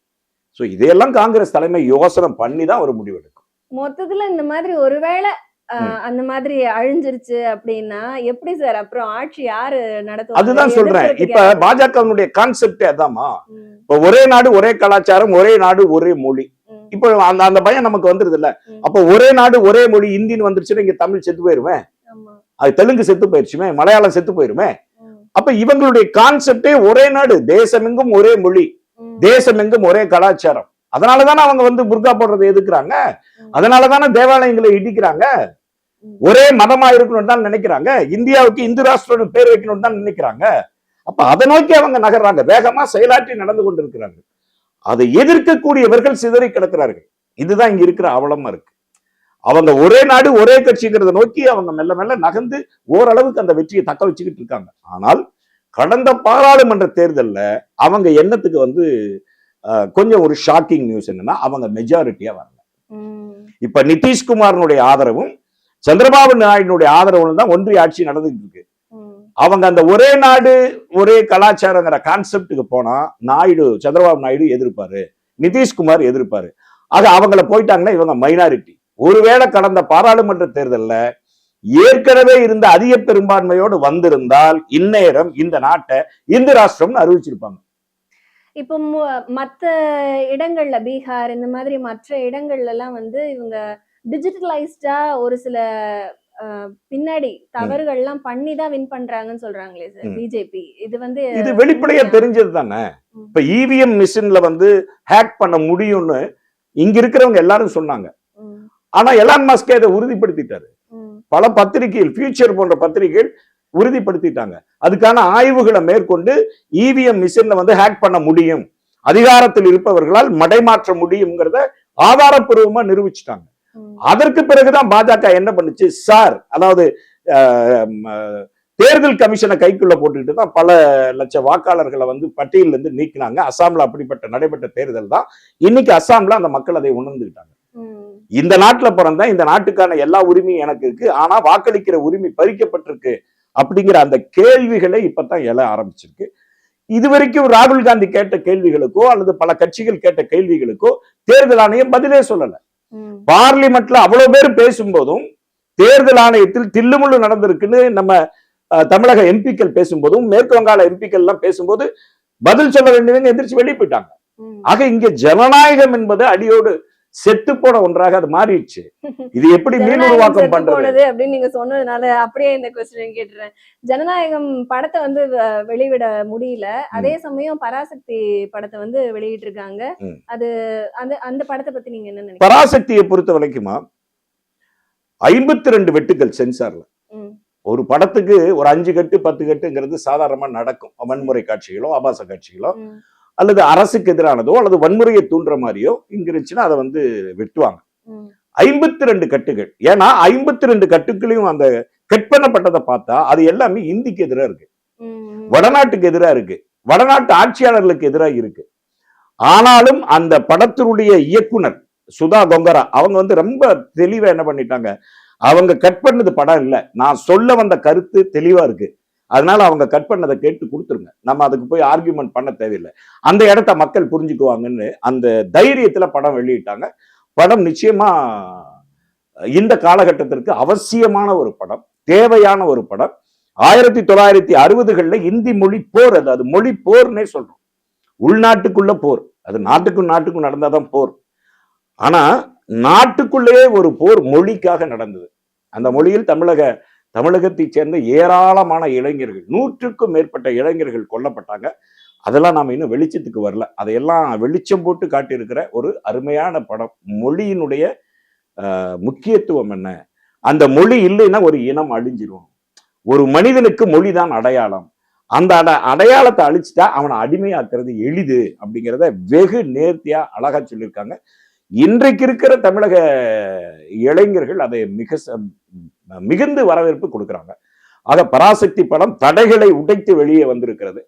சோ இதையெல்லாம் காங்கிரஸ் தலைமை யோசனை பண்ணி தான் ஒரு முடிவெடுக்கும். மொத்தத்துல இந்த மாதிரி ஒருவேளை அந்த மாதிரி அழிஞ்சிருச்சு அப்படின்னா எப்படி சார் அப்புறம் ஆட்சி யாரு நடத்தும்? அதுதான் சொல்றேன். இப்ப பாஜகவினுடைய கான்செப்டே அதாமா. இப்ப ஒரே நாடு ஒரே கலாச்சாரம், ஒரே நாடு ஒரே மொழி. இப்ப அந்த பயம் நமக்கு வந்துருது இல்ல. அப்ப ஒரே நாடு ஒரே மொழி இந்தின்னு வந்துருச்சுன்னா இங்க தமிழ் செத்து போயிருவேன், அது தெலுங்கு செத்து போயிருச்சுமே, மலையாளம் செத்து போயிருமே. அப்ப இவங்களுடைய கான்செப்டே ஒரே நாடு, தேசமெங்கும் ஒரே மொழி, தேசமெங்கும் ஒரே கலாச்சாரம். அதனாலதானே அவங்க புர்கா போடுறதை எதுக்குறாங்க, அதனாலதானே தேவாலயங்களை இடிக்கிறாங்க. ஒரே மதமா இருக்கணும்னு தான் நினைக்கிறாங்க, இந்தியாவுக்கு இந்து ராஷ்டிரம் பேர் வைக்கணும்னு தான் நினைக்கிறாங்க. அப்ப அதை நோக்கி அவங்க நகர்றாங்க, வேகமா செயலாற்றி நடந்து கொண்டிருக்கிறாங்க. அதை எதிர்க்கக்கூடியவர்கள் சிதறி கிடக்கிறார்கள். இதுதான் இங்க இருக்கிற அவலமா இருக்கு. அவங்க ஒரே நாடு ஒரே கட்சிங்கிறத நோக்கி அவங்க மெல்ல மெல்ல நகர்ந்து ஓரளவுக்கு அந்த வெற்றியை தக்க வச்சுக்கிட்டு இருக்காங்க. ஆனால் கடந்த பாராளுமன்ற தேர்தல்ல அவங்க எண்ணத்துக்கு கொஞ்சம் ஒரு ஷாக்கிங் நியூஸ் என்னன்னா அவங்க மெஜாரிட்டியா வரல. இப்ப நிதிஷ்குமாரனுடைய ஆதரவும் சந்திரபாபு நாயுடைய ஆதரவுல தான் ஒன்றிய ஆட்சி நடந்துட்டு இருக்கு. அவங்க அந்த ஒரே நாடு ஒரே கலாச்சாரங்கிற கான்செப்டுக்கு போனா சந்திரபாபு நாயுடு எதிர்ப்பாரு, நிதிஷ்குமார் எதிர்ப்பாரு. ஆக அவங்கள போயிட்டாங்கன்னா இவங்க மைனாரிட்டி. ஒருவேளை கடந்த பாராளுமன்ற தேர்தல்ல ஏற்கனவே இருந்த அதிக பெரும்பான்மையோடு வந்திருந்தால் இந்நேரம் இந்த நாட்டை இந்து ராஷ்டிரம்னு அறிவிச்சிருப்பாங்க. இப்போ மத்த இடங்கள்ல பீகார் இந்த மாதிரி மற்ற இடங்கள்ல எல்லாம் வந்து இவங்க டிஜிட்டலைஸ்டா ஒரு சில பின்னாடி தவறுகள் எல்லாம் பண்ணி தான் வின் பண்றாங்கன்னு சொல்றாங்களே சார் பிஜேபி. இது வெளிப்படையா தெரிஞ்சது தானே. இப்ப இவிஎம் மிஷின்ல ஹேக் பண்ண முடியும்னு இங்க இருக்கிறவங்க எல்லாரும் சொன்னாங்க. ஆனா எலான் மஸ்கே அதை உறுதிப்படுத்திட்டாரு. பல பத்திரிகைகள், ஃபியூச்சர் போன்ற பத்திரிகைகள் உறுதிப்படுத்திட்டாங்க. அதுக்கான ஆய்வுகளை மேற்கொண்டு இவிஎம் மிஷின்ல ஹேக் பண்ண முடியும், அதிகாரத்தில் இருப்பவர்களால் மடைமாற்ற முடியும்ங்கிறத ஆதாரப்பூர்வமா நிரூபிச்சுட்டாங்க. அதற்கு பிறகுதான் பாஜக என்ன பண்ணுச்சு, சார் அதாவது தேர்தல் கமிஷனை கைக்குள்ள போட்டுக்கிட்டு தான் பல லட்சம் வாக்காளர்களை பட்டியலில் இருந்து நீக்கினாங்க. அசாம்ல அப்படிப்பட்ட நடைபெற்ற தேர்தல் தான். இன்னைக்கு அசாம்ல அந்த மக்கள் அதை உணர்ந்துக்கிட்டாங்க. இந்த நாட்டுல பிறந்த இந்த நாட்டுக்கான எல்லா உரிமையும் எனக்கு இருக்கு, ஆனா வாக்களிக்கிற உரிமை பறிக்கப்பட்டிருக்கு அப்படிங்கிற அந்த கேள்விகளை இப்பதான் எழ ஆரம்பிச்சிருக்கு. இதுவரைக்கும் ராகுல் காந்தி கேட்ட கேள்விகளுக்கோ அல்லது பல கட்சிகள் கேட்ட கேள்விகளுக்கோ தேர்தல் ஆணையம் பதிலே சொல்லல. பார்லிமெண்ட்ல அவ்வளவு பேர் பேசும்போதும், தேர்தல் ஆணையத்தில் தில்லுமுள்ளு நடந்திருக்குன்னு நம்ம தமிழக எம்பிக்கள் பேசும்போதும், மேற்கு வங்காள எம்பிக்கள் எல்லாம் பேசும்போது பதில் சொல்ல வேண்டியவங்க எந்திரிச்சு வெளியே போயிட்டாங்க. ஆக இங்க ஜனநாயகம் என்பது அடியோடு செத்து போன ஒன்றாக அது மாறிடுச்சு. இது எப்படி மீள் உருவாக்கம் பண்றது அப்படின்னு நீங்க சொன்னதுனால அப்படியே இந்த கொஸ்டின் கேட்டுறேன். ஜனநாயகம் படத்தை வெளிவிட முடியல, அதே சமயம் பராசக்தி படத்தை வெளியிட்டு இருக்காங்க. அது அந்த படத்தை பத்தி நீங்க என்ன நினைக்கிறீங்க? பராசக்தியை பொறுத்த வரைக்குமா 52 வெட்டுகள் சென்சார்ல. ஒரு படத்துக்கு ஒரு 5 கட்டு 10 கட்டுங்கிறது சாதாரணமா நடக்கும். வன்முறை காட்சிகளோ ஆபாச காட்சிகளோ அல்லது அரசுக்கு எதிரானதோ அல்லது வன்முறையை தூண்டுற மாதிரியோ இங்க இருந்துச்சுன்னா அதை வெட்டுவாங்க. 52 கட்டுகள். ஏன்னா 52 கட்டுகளையும் அந்த கட் பண்ணப்பட்டதை பார்த்தா அது எல்லாமே இந்திக்கு எதிராக இருக்கு, வடநாட்டுக்கு எதிராக இருக்கு, வடநாட்டு ஆட்சியாளர்களுக்கு எதிராக இருக்கு. ஆனாலும் அந்த படத்தினுடைய இயக்குனர் சுதா கொங்கரா அவங்க ரொம்ப தெளிவா என்ன பண்ணிட்டாங்க, அவங்க கட் பண்ணது படம் இல்லை, நான் சொல்ல வந்த கருத்து தெளிவா இருக்கு, அதனால அவங்க கட் பண்ணதை கேட்டு கொடுத்துருங்க, நம்ம அதுக்கு போய் ஆர்கியூமெண்ட் பண்ண தேவையில்லை, அந்த இடத்த மக்கள் புரிஞ்சுக்குவாங்கன்னு அந்த தைரியத்துல படம் வெளியிட்டாங்க. படம் நிச்சயமா இந்த காலகட்டத்திற்கு அவசியமான ஒரு படம், தேவையான ஒரு படம். 1960களில் இந்தி மொழி போர், அது மொழி போர்னே சொல்றோம், உள்நாட்டுக்குள்ள போர், அது நாட்டுக்கும் நாட்டுக்கும் நடந்தாதான் போர். ஆனா நாட்டுக்குள்ளேயே ஒரு போர் மொழிக்காக நடந்தது. அந்த மொழியில் தமிழகத்தை சேர்ந்த ஏராளமான இளைஞர்கள், 100க்கும் மேற்பட்ட இளைஞர்கள் கொல்லப்பட்டாங்க. அதெல்லாம் நாம இன்னும் வெளிச்சத்துக்கு வரல. அதையெல்லாம் வெளிச்சம் போட்டு காட்டியிருக்கிற ஒரு அருமையான படம். மொழியினுடைய முக்கியத்துவம் என்ன, அந்த மொழி இல்லைன்னா ஒரு இனம் அழிஞ்சிரும். ஒரு மனிதனுக்கு மொழிதான் அடையாளம், அந்த அடையாளத்தை அழிச்சுட்டா அவனை அடிமையாக்குறது எளிது அப்படிங்கிறத வெகு நேர்த்தியா அழகா சொல்லியிருக்காங்க. இன்றைக்கு இருக்கிற தமிழக இளைஞர்கள் அதை மிகுந்து வரவேற்பு கொடுக்கிறாங்க. ஆக பராசக்தி படம் தடைகளை உடைத்து வெளியே வந்திருக்கிறது.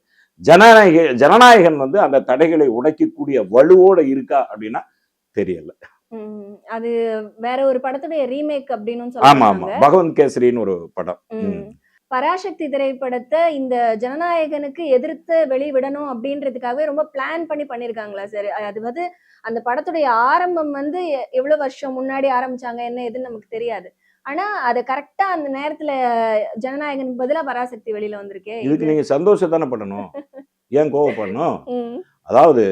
ஜனநாயகன் அந்த தடைகளை உடைக்கக்கூடிய வலுவோட இருக்கா அப்படின்னா தெரியல. அது வேற ஒரு படத்துடைய ரீமேக் அப்படின்னு ஆமா ஆமா, பகவந்த் கேசரின்னு ஒரு படம். பராசக்தி திரைப்படத்தை இந்த ஜனநாயகனுக்கு எதிர்த்து வெளிவிடணும் அப்படின்றதுக்காகவே ரொம்ப பிளான் பண்ணிருக்காங்களா சார்? அது அந்த படத்துடைய ஆரம்பம் எவ்வளவு வருஷம் முன்னாடி ஆரம்பிச்சாங்க என்ன எதுன்னு நமக்கு தெரியாது. ஆனா அது கரெக்டா அந்த நேரத்துல ஜனநாயகனுக்கு பதிலா பராசக்தி வெளியில வந்திருக்கே. இதுக்கு நீங்க சந்தோஷம் தானே பண்ணணும், ஏன் கோவப்படணும்? அதாவது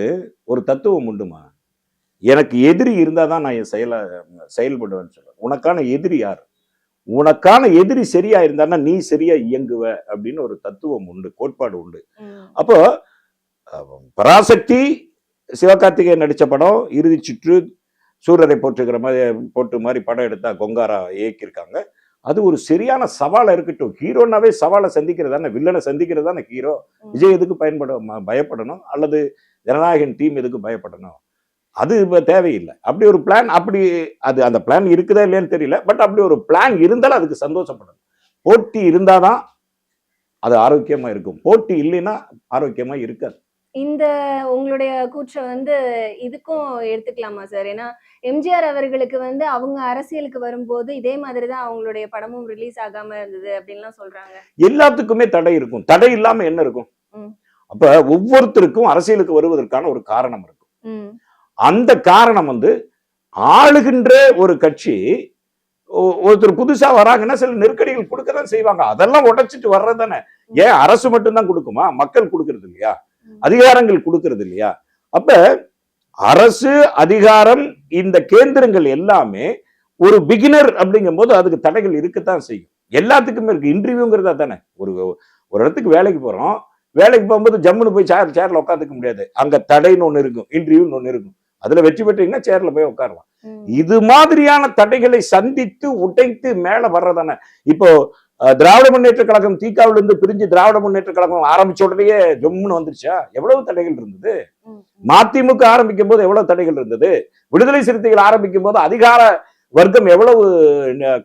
ஒரு தத்துவம் உண்டுமா, எனக்கு எதிரி இருந்தாதான் நான் என் செயல்படுவேன்னு சொல்றேன். உனக்கான எதிரி யாரு? உனக்கான எதிரி சரியா இருந்தான்னா நீ சரியா இயங்குவ அப்படின்னு ஒரு தத்துவம் உண்டு, கோட்பாடு உண்டு. அப்போ பராசக்தி சிவகார்த்திகேயன் நடிச்ச படம், இறுதி சுற்று, சூரரை போட்டு மாதிரி படம் எடுத்தா கொங்காரா இயக்கியிருக்காங்க. அது ஒரு சரியான சவாலை இருக்கட்டும். ஹீரோனாவே சவாலை சந்திக்கிறதானே, வில்லனை சந்திக்கிறதானே ஹீரோ. விஜய் எதுக்கு பயப்படணும், அல்லது ஜனநாயகன் டீம் எதுக்கு பயப்படணும்? அது தேவையில்லை. அப்படி ஒரு பிளான், அப்படி அந்த பிளான் இருக்குதா இல்லையான்னு தெரியல, பட் அப்படி ஒரு பிளான் இருந்தாலும் அதுக்கு சந்தோஷப்படணும். போட்டி இருந்தாதான் அது ஆரோக்கியமா இருக்கும், போட்டி இல்லைன்னா ஆரோக்கியமா இருக்காது. இந்த உங்களுடைய கூற்ற வந்து இதுக்கும் எடுத்துக்கலாமா சார்? ஏன்னா, எம்ஜிஆர் அவர்களுக்கு வந்து அவங்க அரசியலுக்கு வரும்போது, இதே மாதிரி தான் அவங்களுடைய படமும் ரிலீஸ் ஆகாம இருந்தது அப்டின்லாம் சொல்றாங்க. எல்லாத்துக்குமே தடை இருக்கும். தடை இல்லாம என்ன இருக்கும்? ம். அப்ப ஒவ்வொருத்தருக்கும் அரசியலுக்கு வருவதற்கான ஒரு காரணம் இருக்கும். ம். அந்த காரணம் வந்து ஆளுகின்ற ஒரு கட்சி ஒருத்தர் புதுசா வராங்கன்னா சில நெருக்கடிகள் கொடுக்கதான் செய்வாங்க. அதெல்லாம் உடைச்சிட்டு வர்றதுதானே. ஏன் அரசு மட்டும்தான் கொடுக்குமா? மக்கள் கொடுக்கறது இல்லையா? அதிகாரங்கள் கொடுக்கறது இல்லையா? அப்ப அரசு அதிகாரம் இந்த கேந்திரங்கள் எல்லாமே ஒரு பிகினர் அப்படிங்கும்போது அதுக்கு தடைகள் இருக்கத்தான் செய்யும். எல்லாத்துக்குமே இருக்கு. இன்டர்வியூங்கிறதா தானே. ஒரு ஒரு இடத்துக்கு வேலைக்கு போறோம். வேலைக்கு போகும்போது ஜம்முன்னு போய் சேர்ல உட்காந்துக்க முடியாது. அங்க தடைன்னு ஒண்ணு இருக்கும், இன்டர்வியூன்னு ஒண்ணு இருக்கும். அதுல வெற்றி பெற்றீங்கன்னா சேர்ல போய் உட்காரலாம். இது மாதிரியான தடைகளை சந்தித்து உடைத்து மேல வர்றதானே. இப்போ திராவிட முன்னேற்ற கழகம் தீகாவில இருந்து பிரிஞ்சு திராவிட முன்னேற்ற கழகம் ஆரம்பிச்ச உடனேயே ஜம்முன்னு வந்துருச்சா? எவ்வளவு தடைகள் இருந்தது? மதிமுக ஆரம்பிக்கும் போது எவ்வளவு தடைகள் இருந்தது? விடுதலை சிறுத்தைகள் ஆரம்பிக்கும் போது அதிகார வர்க்கம் எவ்வளவு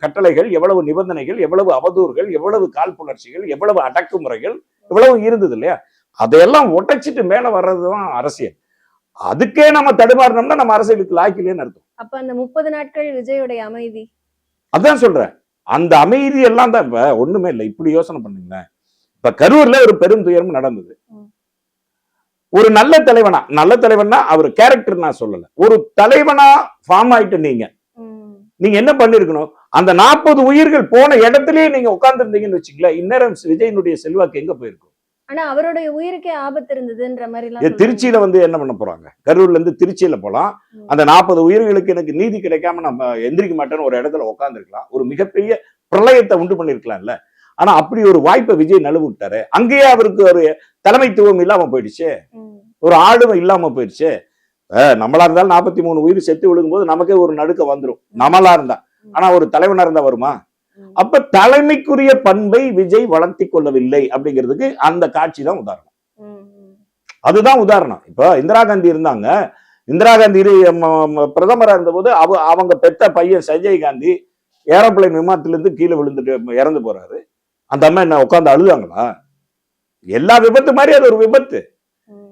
கட்டளைகள், எவ்வளவு நிபந்தனைகள், எவ்வளவு அவதூறுகள், எவ்வளவு காழ்ப்புணர்ச்சிகள், எவ்வளவு அடக்குமுறைகள் இவ்வளவு இருந்தது இல்லையா? அதையெல்லாம் உடைச்சிட்டு மேல வர்றதுதான் அரசியல். அதுக்கே நம்ம தடுமாறினோம்னா நம்ம அரசியலுக்கு லாய்க்கிலேன்னு அர்த்தம். அப்ப அந்த 30 நாட்கள் விஜயோடைய அமைதி. அதான் சொல்றேன். அந்த அமைதி எல்லாம் தான் இப்ப ஒண்ணுமே இல்லை. இப்படி யோசனை பண்ணுங்களேன். இப்ப கரூர்ல ஒரு பெரும் துயரம் நடந்தது. ஒரு நல்ல தலைவனா அவர் கேரக்டர் நான் சொல்லல. ஒரு தலைவனா ஃபார்ம் ஆயிட்டு நீங்க என்ன பண்ணிருக்கணும்? அந்த 40 உயிர்கள் போன இடத்திலேயே நீங்க உட்கார்ந்து இருந்தீங்கன்னு வச்சுக்கல, இந்நேரம் விஜயனுடைய செல்வாக்கு எங்க போயிருக்கும்? ஆனா அவருடைய உயிருக்கே ஆபத்து இருந்ததுன்ற மாதிரி எல்லாம் திருச்சியில வந்து என்ன பண்ண போறாங்க? கரூர்ல இருந்து திருச்சியில போலாம். அந்த 40 உயிர்களுக்கு எனக்கு நீதி கிடைக்காம நம்ம எந்திரிக்க மாட்டேன்னு ஒரு இடத்துல உட்கார்ந்து இருக்கலாம். ஒரு மிகப்பெரிய பிரளயத்தை உண்டு பண்ணிருக்கலாம்ல. ஆனா அப்படி ஒரு வாய்ப்பை விஜய் நழுவு விட்டாரு. அங்கேயே அவருக்கு ஒரு தலைமைத்துவம் இல்லாம போயிடுச்சு. ஒரு ஆளுமை இல்லாம போயிடுச்சு. நம்மளா இருந்தாலும் 43 உயிர் செத்து விழுகும்போது நமக்கே ஒரு நடுக்கம் வந்துடும். நம்மளா இருந்தா. ஆனா ஒரு தலைவனா இருந்தா வருமா? அப்ப தலைமைக்குரிய பண்பை விஜய் வளர்த்தி கொள்ளவில்லை அப்படிங்கிறதுக்கு அந்த காட்சி தான் உதாரணம். அதுதான் உதாரணம். இப்ப இந்திரா காந்தி இருந்தாங்க. இந்திரா காந்தி பிரதமரா இருந்த போது அவங்க பெத்த பையன் சஞ்சய் காந்தி ஏரோப்ளைன் விமானத்திலிருந்து கீழே விழுந்துட்டு இறந்து போறாரு. அந்த அம்மா என்ன உட்கார்ந்து அழுதாங்களா? எல்லா விபத்து மாதிரி அது ஒரு விபத்து.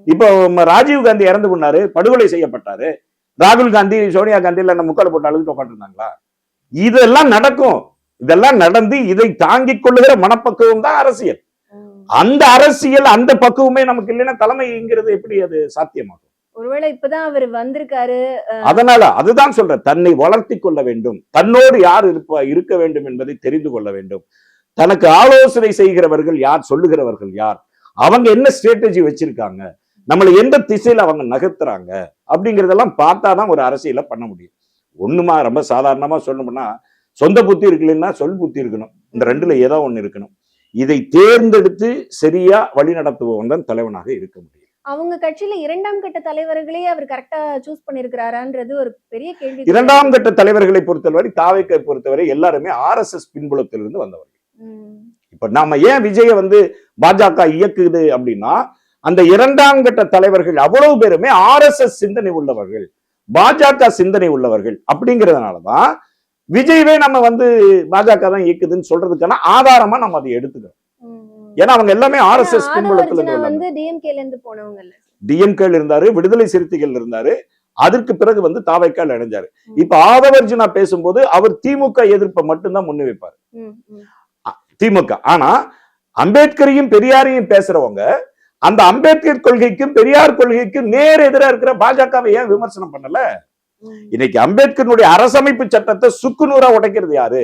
இப்போ ராஜீவ் காந்தி இறந்து பண்ணாரு, படுகொலை செய்யப்பட்டாரு. ராகுல் காந்தி, சோனியா காந்தி எல்லாம் முக்கால போட்டு அழுதுட்டு உட்காந்துருந்தாங்களா? இதெல்லாம் நடக்கும். இதெல்லாம் நடந்து இதை தாங்கிக் கொள்ளுகிற மனப்பக்குவம் தான் அரசியல். அந்த அரசியல் அந்த பக்குவமே நமக்கு இல்லைன்னா தலைமைங்கிறது எப்படி அது சாத்தியமாகும்? ஒருவேளை இப்பதான் அவர் வந்திருக்காரு. அதனால அதுதான் சொல்றேன். தன்னை வளர்த்தி கொள்ள வேண்டும். தன்னோடு யார் இருக்க வேண்டும் என்பதை தெரிந்து கொள்ள வேண்டும். தனக்கு ஆலோசனை செய்கிறவர்கள் யார், சொல்லுகிறவர்கள் யார், அவங்க என்ன ஸ்ட்ராட்டஜி வச்சிருக்காங்க, நம்மளை எந்த திசையில அவங்க நகர்த்துறாங்க அப்படிங்கறதெல்லாம் பார்த்தாதான் ஒரு அரசியல பண்ண முடியும். ஒண்ணுமா ரொம்ப சாதாரணமா சொல்லணும்னா, சொந்த புத்தி இருக்குல்லைன்னா சொல் புத்தி இருக்கணும். இந்த ரெண்டுல ஏதோ ஒண்ணு இருக்கணும். இதை தேர்ந்தெடுத்து சரியா வழி நடத்துபவன் தான் தலைவனாக இருக்க முடியும். அவங்க கட்சியில 2ஆம் கட்ட தலைவர்களே அவர் கரெக்டா சூஸ் பண்ணிருக்கிறாரான்றது ஒரு பெரிய கேள்வி. 2ஆம் கட்ட தலைவர்களை பொறுத்தவரை, தாவேக்கை பொறுத்தவரை எல்லாருமே RSS பின்புலத்திலிருந்து வந்தவர்கள். இப்ப நாம ஏன் விஜய வந்து பாஜக இயக்குது அப்படின்னா, அந்த 2ஆம் கட்ட தலைவர்கள் அவ்வளவு பேருமே RSS சிந்தனை உள்ளவர்கள், பாஜக சிந்தனை உள்ளவர்கள். அப்படிங்கிறதுனாலதான் விஜயவே நம்ம வந்து பாஜக தான் இயக்குதுன்னு சொல்றதுக்கான ஆதாரமா நம்ம அதை எடுத்துக்கிறோம். ஏன்னா அவங்க எல்லாமே RSS பின்புலத்துல வந்து டிஎம்கேல இருந்து போனவங்க இல்ல. டிஎம்கேல இருந்தாரு, விடுதலை சிறுத்தைகள் இருந்தாரு. அதற்கு பிறகு வந்து தாவேக்கால் இணைஞ்சாரு. இப்ப ஆதவர்ஜுனா பேசும்போது அவர் திமுக எதிர்ப்பை மட்டும்தான் முன்வைப்பாரு. திமுக. ஆனா அம்பேத்கரையும் பெரியாரையும் பேசுறவங்க அந்த அம்பேத்கர் கொள்கைக்கும் பெரியார் கொள்கைக்கும் நேர் எதிராக இருக்கிற பாஜகவை ஏன் விமர்சனம் பண்ணல? இன்னைக்கு அம்பேத்கருடைய அரசமைப்பு சட்டத்தை சுக்குநூறா உடைக்கிறது யாரு?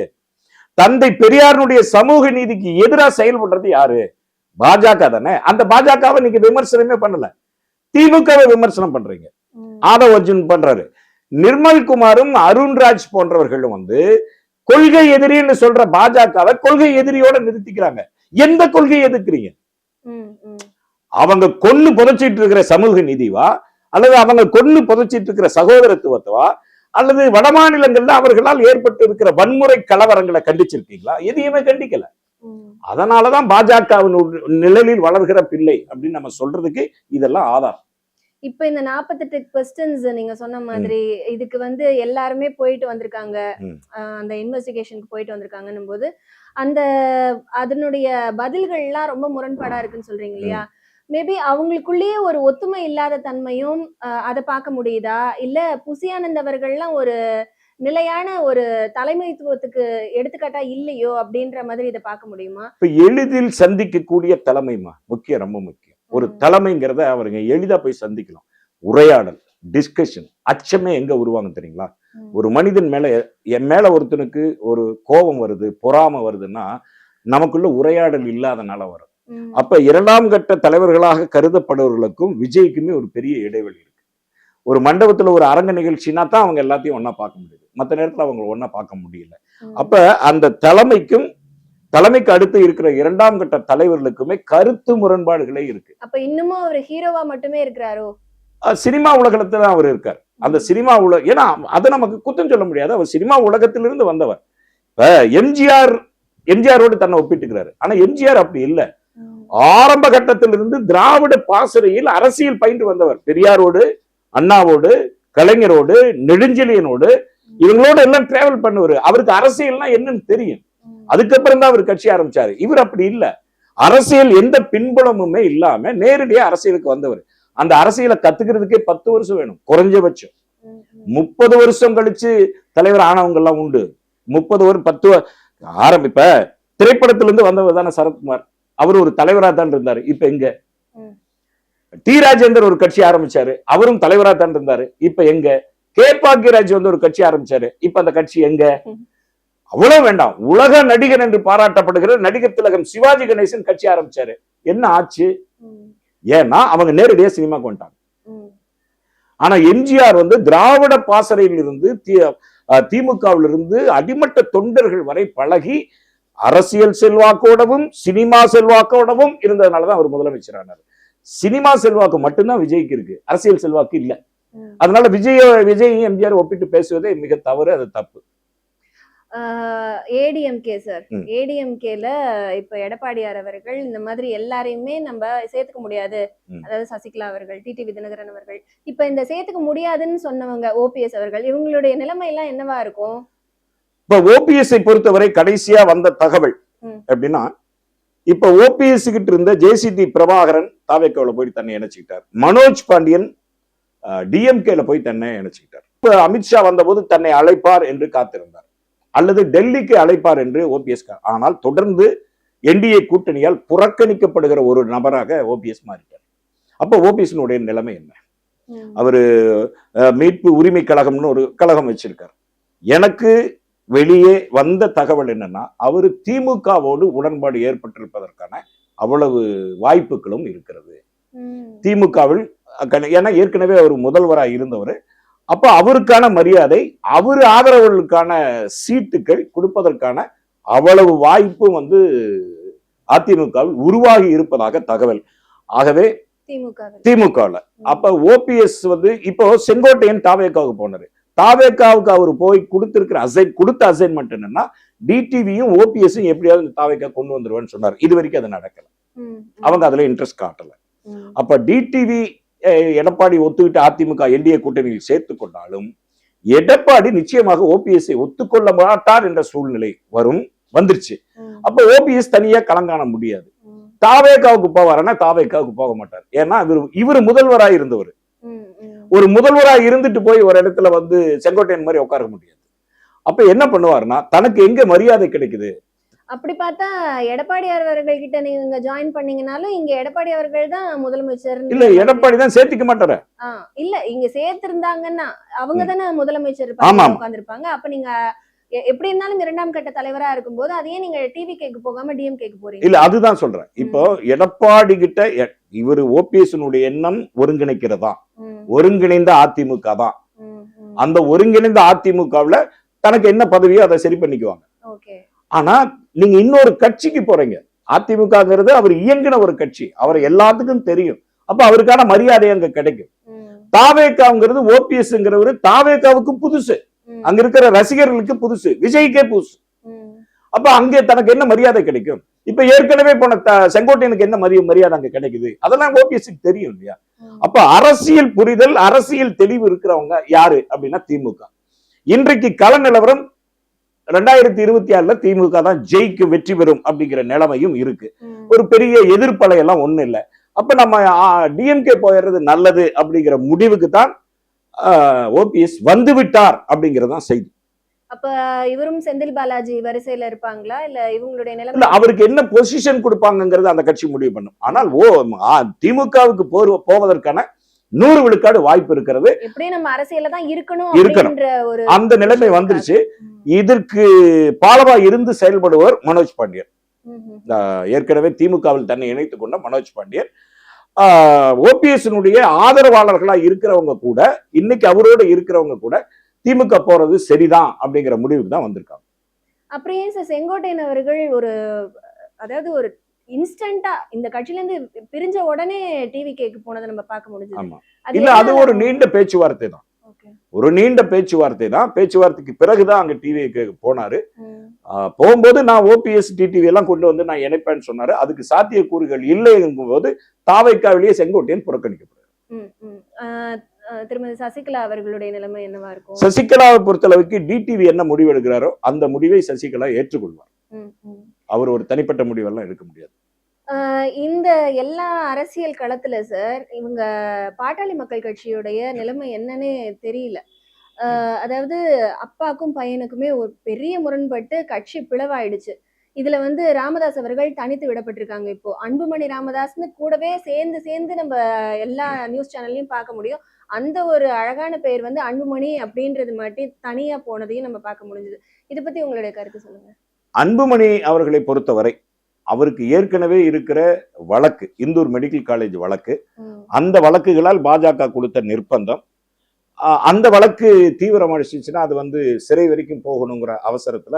தந்தை பெரியாருடைய சமூக நீதிக்கு எதிராக செயல்படுறது யாரு? பாஜக தானே. அந்த பாஜகவை நீங்க விமர்சனமே பண்ணல. திமுகவை விமர்சனம் பண்றீங்க. ஆதவ் அர்ஜுன் பண்றாரு. நிர்மல்குமாரும் அருண்ராஜ் போன்றவர்களும் வந்து கொள்கை எதிரின்னு சொல்ற பாஜகவை கொள்கை எதிரியோட நிறுத்திக்கிறாங்க. எந்த கொள்கையை எதிர்க்கிறீங்க? அவங்க கொன்னு புதைச்சிட்டு இருக்கிற சமூக நீதிவா, அல்லது அவங்க கொன்னு புதைச்சிட்டு இருக்கிற சகோதரத்துவத்தவா, அல்லது வடமாநிலங்கள்ல அவர்களால் ஏற்பட்டு இருக்கிற வன்முறை கலவரங்களை கண்டிச்சிருக்கீங்களா? எதையுமே கண்டிக்கல. அதனாலதான் பாஜகவின் நிழலில் வளர்கிற பிள்ளை அப்படின்னு நம்ம சொல்றதுக்கு இதெல்லாம் ஆதாரம். இப்ப இந்த 48 क्वेश्चंस நீங்க சொன்ன மாதிரி இதுக்கு வந்து எல்லாருமே போயிட்டு வந்திருக்காங்க, அந்த இன்வெஸ்டிகேஷனுக்கு போயிட்டு வந்திருக்காங்கன்னும் போது அந்த அதனுடைய பதில்கள்லாம் ரொம்ப முரண்பாடா இருக்குன்னு சொல்றீங்க இல்லையா? மேபி அவங்களுக்குள்ளேயே ஒரு ஒத்துமை இல்லாத தன்மையும் அதை பார்க்க முடியுதா? இல்ல புசியானந்த் அவர்கள்லாம் ஒரு நிலையான ஒரு தலைமைத்துவத்துக்கு எடுத்துக்காட்டா இல்லையோ அப்படின்ற மாதிரி இதை பார்க்க முடியுமா? இப்ப எளிதில் சந்திக்கக்கூடிய தலைமைமா முக்கியம், ரொம்ப முக்கியம். ஒரு தலைமைங்கிறத அவருங்க எளிதா போய் சந்திக்கலாம். உரையாடல், டிஸ்கஷன். அச்சமே எங்க உருவாங்க தெரியுங்களா? ஒரு மனிதன் மேல, என் மேல ஒருத்தனுக்கு ஒரு கோபம் வருது, பொறாம வருதுன்னா நமக்குள்ள உரையாடல் இல்லாதனால வரும். அப்ப 2ஆம் கட்ட தலைவர்களாக கருதப்படுவர்களுக்கும் விஜய்க்குமே ஒரு பெரிய இடைவெளி இருக்கு. ஒரு மண்டபத்துல ஒரு அரங்க நிகழ்ச்சினா தான் அவங்க எல்லாத்தையும் ஒன்னா பார்க்க முடியுது. மற்ற நேரத்துல அவங்க ஒன்னா பார்க்க முடியல. அப்ப அந்த தலைமைக்கு அடுத்து இருக்கிற 2ஆம் கட்ட தலைவர்களுக்குமே கருத்து முரண்பாடுகளே இருக்கு. அப்ப இன்னமும் அவர் ஹீரோவா மட்டுமே இருக்கிறாரோ? சினிமா உலகத்துல அவர் இருக்கார். அந்த சினிமா ஏன்னா அதை நமக்கு குத்தம் சொல்ல முடியாது. அவர் சினிமா உலகத்திலிருந்து வந்தவர். இப்ப எம்ஜிஆரோடு தன்னை ஒப்பிட்டுக்கிறாரு. ஆனா எம்ஜிஆர் அப்படி இல்லை. ஆரம்ப கட்டத்திலிருந்து திராவிட பாசறையில் அரசியல் பயின்று வந்தவர். பெரியாரோடு, அண்ணாவோடு, கலைஞரோடு, நெடுஞ்செழியனோடு இவங்களோட எல்லாம் டிராவல் பண்ணுவாரு. அவருக்கு அரசியல்னா என்னன்னு தெரியும். அதுக்கப்புறம் தான் அவர் கட்சி ஆரம்பிச்சாரு. இவர் அப்படி இல்ல. அரசியல் எந்த பின்புலமுமே இல்லாம நேரடியா அரசியலுக்கு வந்தவர். அந்த அரசியலை கத்துக்கிறதுக்கே 10 வருஷம் வேணும் குறைஞ்சபட்சம். 30 வருஷம் கழிச்சு தலைவர் ஆனவங்க எல்லாம் உண்டு. 10 ஆரம்பிப்ப திரைப்படத்துல இருந்து வந்தவர் தானே சரத்குமார். அவர் ஒரு தலைவரா தான் இருந்தாரு. இப்ப எங்க? டி ராஜேந்தர் ஒரு கட்சி ஆரம்பிச்சாரு. அவரும் தலைவரா தான் இருந்தாரு. இப்ப எங்க? கே பாக்யராஜ் வந்து ஒரு கட்சி ஆரம்பிச்சாரு. இப்ப அந்த கட்சி எங்க? அவ்வளவு வேண்டாம். உலக நடிகர் என்று பாராட்டப்படுகிற நடிகர் திலகம் சிவாஜி கணேசன் கட்சி ஆரம்பிச்சாரு. என்ன ஆச்சு? ஏன்னா அவங்க நேரடியா சினிமாக்கு வந்துட்டாங்க. ஆனா எம்ஜிஆர் வந்து திராவிட பாசறையில் இருந்து திமுகவிலிருந்து அடிமட்ட தொண்டர்கள் வரை பழகி அரசியல் செல்வாக்கோடவும் சினிமா செல்வாக்கோடவும் இருந்ததுனாலதான் அவர் முதலமைச்சரானார். சினிமா செல்வாக்கு மட்டும்தான் விஜய்க்கு இருக்கு, அரசியல் செல்வாக்கு இல்ல. அதனால விஜய் எம்ஜிஆர் ஒப்பிட்டு பேசுவதே மிக தவறு, அது தப்பு. ஏடிஎம்கே சார், ஏடிஎம்கேல இப்ப எடப்பாடியார் அவர்கள் இந்த மாதிரி எல்லாரையுமே நம்ம சேர்த்துக்க முடியாது, அதாவது சசிகலா அவர்கள், டிடிவி தினகரன் அவர்கள், இப்ப இந்த சேர்த்துக்க முடியாதுன்னு சொன்னவங்க ஓபிஎஸ் அவர்கள், இவங்களுடைய நிலைமை எல்லாம் என்னவா இருக்கும்? இப்ப ஓபிஎஸ் பொறுத்தவரை கடைசியா வந்த தகவல் எப்படின்னா, இப்ப ஓபிஎஸ் கிட்ட இருந்த ஜேசிடி பிரபாகரன் தாவேக்காவுல போய் தன்னை இணைச்சுக்கிட்டார். மனோஜ் பாண்டியன் டிஎம்கேல போய் தன்னை இணைச்சுக்கிட்டார். இப்ப அமித்ஷா வந்த போது தன்னை அழைப்பார் என்று காத்திருந்தார், அல்லது டெல்லிக்கு அழைப்பார் என்று ஓபிஎஸ். ஆனால் தொடர்ந்து என்டிஏ கூட்டணியால் புறக்கணிக்கப்படுகிற ஒரு நபராக ஓபிஎஸ் மாறிட்டார். அப்ப ஓபிஎஸ் நிலைமை என்ன? அவரு மீட்பு உரிமை கழகம்னு ஒரு கழகம் வச்சிருக்கார். எனக்கு வெளியே வந்த தகவல் என்னன்னா, அவரு திமுகவோடு உடன்பாடு ஏற்பட்டிருப்பதற்கான அவ்வளவு வாய்ப்புகளும் இருக்கிறது. திமுகவில் ஏன்னா ஏற்கனவே அவர் முதல்வராக இருந்தவர். அப்ப அவருக்கான மரியாதை, அவர் ஆதரவுகளுக்கான சீட்டுகள் கொடுப்பதற்கான அவ்வளவு வாய்ப்பு வந்து அதிமுகவில் உருவாகி இருப்பதாக தகவல். ஆகவே திமுகவில் அப்ப ஓபிஎஸ் வந்து இப்போ செங்கோட்டையன் தாவேக்காவுக்கு போனாரு. தாவேக்காவுக்கு அவர் போய் கொடுத்திருக்கிற கொடுத்த அசைன்மெண்ட் என்னன்னா, டிடிவியும் ஓபிஎஸும் எப்படியாவது தாவேக்கா கொண்டு வந்துருவேன்னு சொன்னார். இது வரைக்கும் அது நடக்கல. அவங்க அதுல இன்ட்ரெஸ்ட் காட்டல. அப்ப டிடிவி எடப்பாடி ஒத்துக்கிட்டு அதிமுக என்டிஏ கூட்டணியில் சேர்த்துக் கொண்டாலும் எடப்பாடி நிச்சயமாக ஓபிஎஸ்ஐ ஒத்துக்கொள்ள மாட்டார் என்ற சூழ்நிலை வந்துருச்சு. அப்ப ஓபிஎஸ் தனியா களங்காண முடியாது. தாவேக்காவுக்கு போவாருன்னா தாவேக்காவுக்கு போக மாட்டார். ஏன்னா இவர் முதல்வராக இருந்தவர். ஒரு முதல்வராக இருந்துட்டு போய் ஒரு இடத்துல வந்து செங்கோட்டையன் மாதிரி உட்கார முடியாது. அப்ப என்ன பண்ணுவாருன்னா, தனக்கு எங்க மரியாதை கிடைக்குது. அப்படி பார்த்தா எடப்பாடியார் அவர்கள் கிட்ட நீங்க ஜாயின் பண்ணீங்கனாலும் இங்க எடப்பாடி அவர்கள் தான் முதலமைச்சர். இல்ல, எடப்பாடி தான் சேர்த்துக்க மாட்டாரு. இல்ல, இங்க சேர்த்திருந்தாங்கன்னா அவங்க தானே முதலமைச்சர் உட்கார்ந்துருப்பாங்க. அப்ப நீங்க எப்படி இருந்தாலும் 2ஆம் கட்ட தலைவரா இருக்கும்போது அதையே நீங்க டிவிகேக்கு போகாம டிஎம்கேக்கு போறீங்க. இல்ல, அதுதான் சொல்றேன். இப்போ எடப்பாடி கிட்ட இவர் ஓபிஎஸ் எண்ணம் ஒருங்கிணைக்கிறதா, ஒருங்கிணைந்த அதிமுக தான். அந்த ஒருங்கிணைந்த அதிமுகவுல தனக்கு என்ன பதவியோ அதை சரி பண்ணிக்குவாங்க. ஆனா நீங்க இன்னொரு கட்சிக்கு போறீங்க. அதிமுகங்கிறது அவர் இயங்கின ஒரு கட்சி, அவர் எல்லாத்துக்கும் தெரியும். அப்ப அவருக்கான மரியாதை அங்க கிடைக்கும். தாவேக்காங்கிறது ஓபிஎஸ்ங்கிறவரு தாவேக்காவுக்கு புதுசு, அங்க இருக்கிற ரசிகர்களுக்கு புதுசு, விஜய்க்கே புதுசு. அப்ப அங்கே தனக்கு என்ன மரியாதை கிடைக்கும்? இப்ப ஏற்கனவே போன செங்கோட்டையனுக்கு என்ன மரியாதை அங்க கிடைக்குது? அதெல்லாம் ஓபிஎஸ்க்கு தெரியும் இல்லையா? அப்ப அரசியல் புரிதல், அரசியல் தெளிவு இருக்கிறவங்க யாரு அப்படின்னா திமுக. இன்றைக்கு கள நிலவரம் 2026 திமுக தான் ஜெயிக்கும், வெற்றி பெறும் அப்படிங்கிற நிலைமையும் இருக்கு. ஒரு பெரிய எதிர்ப்பலை எல்லாம் ஒண்ணு இல்லை. அப்ப நம்ம டிஎம்கே போயிடுறது நல்லது அப்படிங்கிற முடிவுக்கு தான் ஓபிஎஸ் வந்து விட்டார் அப்படிங்கறதான் செய்தி. அப்ப இவரும் செந்தில் பாலாஜி வரிசையில இருப்பாங்களா இல்ல இவங்களுடைய இல்ல நிலைமை அவருக்கு என்ன பொசிஷன் கொடுப்பாங்கங்கிறது அந்த கட்சி முடிவு பண்ணும். ஆனால் திமுகவுக்கு போவதற்கான 100 விழுக்காடு வாய்ப்பு இருக்கிறது. எப்படியும் நம்ம அரசியல்ல தான் இருக்கணும் இருக்கணும். அப்படின்ற ஒரு அந்த நிலைமை வந்துருச்சு. இதற்கு பாலமா இருந்து செயல்படுவர் மனோஜ் பாண்டியன். ஏற்கனவே திமுகவில் தன்னை இணைத்துக் கொண்ட மனோஜ் பாண்டியன் ஓபிஎஸ் ஆதரவாளர்களா இருக்கிறவங்க கூட இன்னைக்கு அவரோட இருக்கிறவங்க கூட திமுக போறது சரிதான் அப்படிங்கிற முடிவுக்கு தான் வந்திருக்காங்க. அப்புறம் ஏன் சார் செங்கோட்டையன் அவர்கள் அதாவது ஒரு இன்ஸ்டன்டா இந்த கட்சியில இருந்து பிரிஞ்ச உடனே டிவி கேக்கு போனதை நம்ம பார்க்க முடிஞ்சது. ஆமா. இல்ல அது ஒரு நீண்ட பேச்சுவார்த்தை தான். ஒரு நீண்ட பேச்சுவார்த்தை தான். பேச்சுவார்த்தைக்கு பிறகுதான் அங்க டிவி போனாரு. போகும்போது நான் ஓபிஎஸ் டிடிவி எல்லாம் கொண்டு வந்து நான் இணைப்பேன்னு சொன்னாரு. அதுக்கு சாத்தியக்கூறுகள் இல்லை போது தாவைக்காவிலேயே செங்கோட்டையன் புறக்கணிக்கப்படுறாரு. திருமதி சசிகலா அவர்களுடைய நிலைமை என்னவா இருக்கும்? சசிகலாவை பொறுத்தளவுக்கு டிடிவி என்ன முடிவு எடுக்கிறாரோ அந்த முடிவை சசிகலா ஏற்றுக்கொள்வார். அவர் ஒரு தனிப்பட்ட முடிவெல்லாம் எடுக்க முடியாது. இந்த எல்லா அரசியல் களத்துல சார் இவங்க பாட்டாளி மக்கள் கட்சியுடைய நிலைமை என்னன்னு தெரியல. அதாவது அப்பாக்கும் பையனுக்குமே ஒரு பெரிய முரண்பட்டு கட்சி பிளவாயிடுச்சு. இதுல ராமதாஸ் அவர்கள் தனித்து விடப்பட்டிருக்காங்க. இப்போ அன்புமணி ராமதாஸ்னு கூடவே சேர்ந்து நம்ம எல்லா நியூஸ் சேனல்லையும் பார்க்க முடியும். அந்த ஒரு அழகான பெயர் அன்புமணி அப்படின்றது மட்டும் தனியா போனதையும் நம்ம பார்க்க முடிஞ்சது. இதை பத்தி உங்களுடைய கருத்து சொல்லுங்க. அன்புமணி அவர்களை பொறுத்தவரை அவருக்கு ஏற்கனவே இருக்கிற வழக்கு இந்தூர் மெடிக்கல் காலேஜ் வழக்கு, அந்த வழக்குகளால் பாஜக கொடுத்த நிர்பந்தம், அந்த வழக்கு தீவிரமாச்சுன்னா அது சிறை வரைக்கும் போகணுங்கிற அவசரத்துல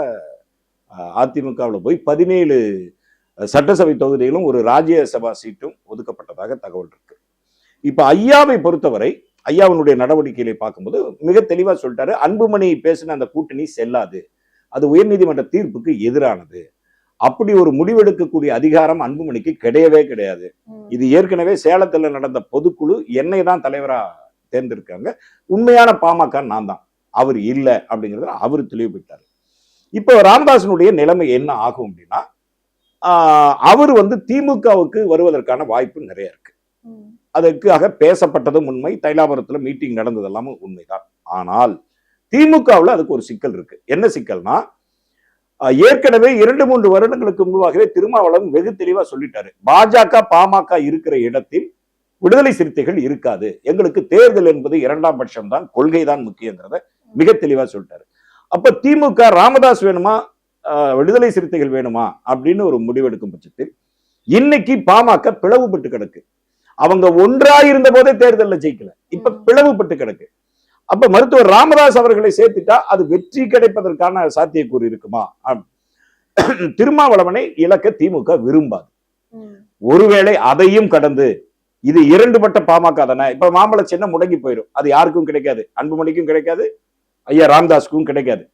அதிமுகவில் போய் 17 சட்டசபை தொகுதிகளும் ஒரு ராஜ்யசபா சீட்டும் ஒதுக்கப்பட்டதாக தகவல் இருக்கு. இப்ப ஐயாவை பொறுத்தவரை ஐயாவினுடைய நடவடிக்கைகளை பார்க்கும்போது மிக தெளிவா சொல்லிட்டாரு, அன்புமணி பேசின அந்த கூட்டணி செல்லாது, அது உயர்நீதிமன்ற தீர்ப்புக்கு எதிரானது, அப்படி ஒரு முடிவெடுக்கக்கூடிய அதிகாரம் அன்புமணிக்கு கிடையவே கிடையாது. இது ஏற்கனவே சேலத்துல நடந்த பொதுக்குழு என்னை தான் தலைவரா தேர்ந்தெடுக்காங்க, உண்மையான பாமக நான் தான், அவர் இல்லை அப்படிங்கிறத அவர் தெளிவுபட்டாரு. இப்போ ராமதாசனுடைய நிலைமை என்ன ஆகும் அப்படின்னா, அவர் திமுகவுக்கு வருவதற்கான வாய்ப்பு நிறைய இருக்கு. அதற்காக பேசப்பட்டதும் உண்மை, தைலாபுரத்துல மீட்டிங் நடந்ததெல்லாம் உண்மைதான். ஆனால் திமுகவில் அதுக்கு ஒரு சிக்கல் இருக்கு. என்ன சிக்கல்னா, ஏற்கனவே 2-3 வருடங்களுக்கு முன்பாகவே திருமாவளவன் வெகு தெளிவா சொல்லிட்டாரு, பாஜக பாமக இருக்கிற இடத்தில் விடுதலை சிறுத்தைகள் இருக்காது, எங்களுக்கு தேர்தல் என்பது 2ஆம் பட்சம் தான், கொள்கை தான் முக்கியங்கிறத மிக தெளிவா சொல்லிட்டாரு. அப்ப திமுக ராமதாஸ் வேணுமா விடுதலை சிறுத்தைகள் வேணுமா அப்படின்னு ஒரு முடிவெடுக்கும் பட்சத்தில் இன்னைக்கு பாமக பிளவுபட்டு கிடக்கு. அவங்க ஒன்றாயிருந்த போதே தேர்தலில் ஜெயிக்கல, இப்ப பிளவுபட்டு கிடக்கு. அப்ப மருத்துவர் ராமதாஸ் அவர்களை சேர்த்துட்டா அது வெற்றி கிடைப்பதற்கான சாத்தியக்கூறு இருக்குமா? திருமாவளவனை இலக்க திமுக விரும்பாது. ஒருவேளை அதையும் கடந்து இது 2 பட்ட பாமக தானே, இப்ப மாம்பழ சின்னம் முடங்கி போயிடும், அது யாருக்கும் கிடைக்காது, அன்புமணிக்கும் கிடைக்காது, ஐயா ராமதாஸுக்கும் கிடைக்காது.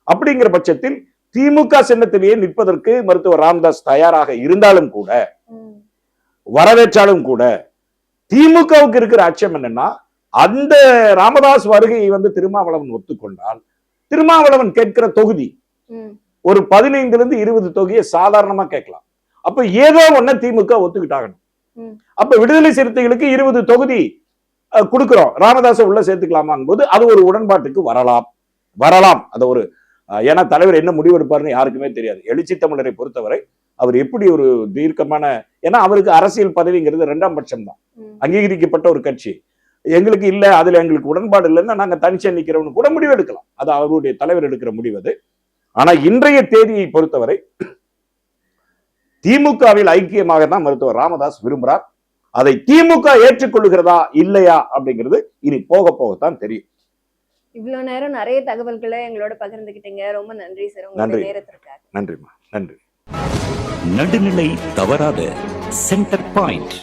அப்படிங்கிற பட்சத்தில் திமுக சின்னத்திலேயே நிற்பதற்கு மருத்துவர் ராமதாஸ் தயாராக இருந்தாலும் கூட, வரவேற்றாலும் கூட, திமுகவுக்கு இருக்கிற அச்சம் என்னன்னா, அந்த ராமதாஸ் வருகையை திருமாவளவன் ஒத்துக்கொண்டால் திருமாவளவன் கேட்கிற தொகுதி ஒரு 15-20 தொகுதியை சாதாரணமா கேட்கலாம். அப்ப ஏதோ ஒண்ணு திமுக ஒத்துக்கிட்டாகணும். அப்ப விடுதலை சிறுத்தைகளுக்கு 20 தொகுதி கொடுக்கிறோம், ராமதாஸை உள்ள சேர்த்துக்கலாமான் போது அது ஒரு உடன்பாட்டுக்கு வரலாம். அது ஒரு ஏன்னா தலைவர் என்ன முடிவெடுப்பாருன்னு யாருக்குமே தெரியாது. எழுச்சி தமிழரை பொறுத்தவரை அவர் எப்படி ஒரு தீர்க்கமான, ஏன்னா அவருக்கு அரசியல் பதவிங்கிறது 2ஆம் பட்சம் தான், அங்கீகரிக்கப்பட்ட ஒரு கட்சி. எங்களுக்கு இல்ல, அதுல எங்களுக்கு உடன்பாடு இல்லைன்னா நாங்க தனிச்சே நிக்கிறவனு கூட முடிவு எடுக்கலாம், அது அவருடைய தலைவர் எடுக்கிற முடிவு அது. ஆனா இன்றைய தேதியை பொறுத்தவரை திமுகவில் ஐக்கியமாக தான் மருத்துவர் ராமதாஸ் விரும்புகிறார். அதை திமுக ஏற்றுக்கொள்ளுகிறதா இல்லையா அப்படிங்கிறது இனி போகத்தான் தெரியும். இவ்வளவு நேரம் நிறைய தகவல்களை எங்களோட பகிர்ந்துகிட்டீங்க, ரொம்ப நன்றி சார். நன்றி. நேரத்திற்காக நன்றிமா, நன்றி. நடுநிலை தவறாத சென்டர் பாயிண்ட்.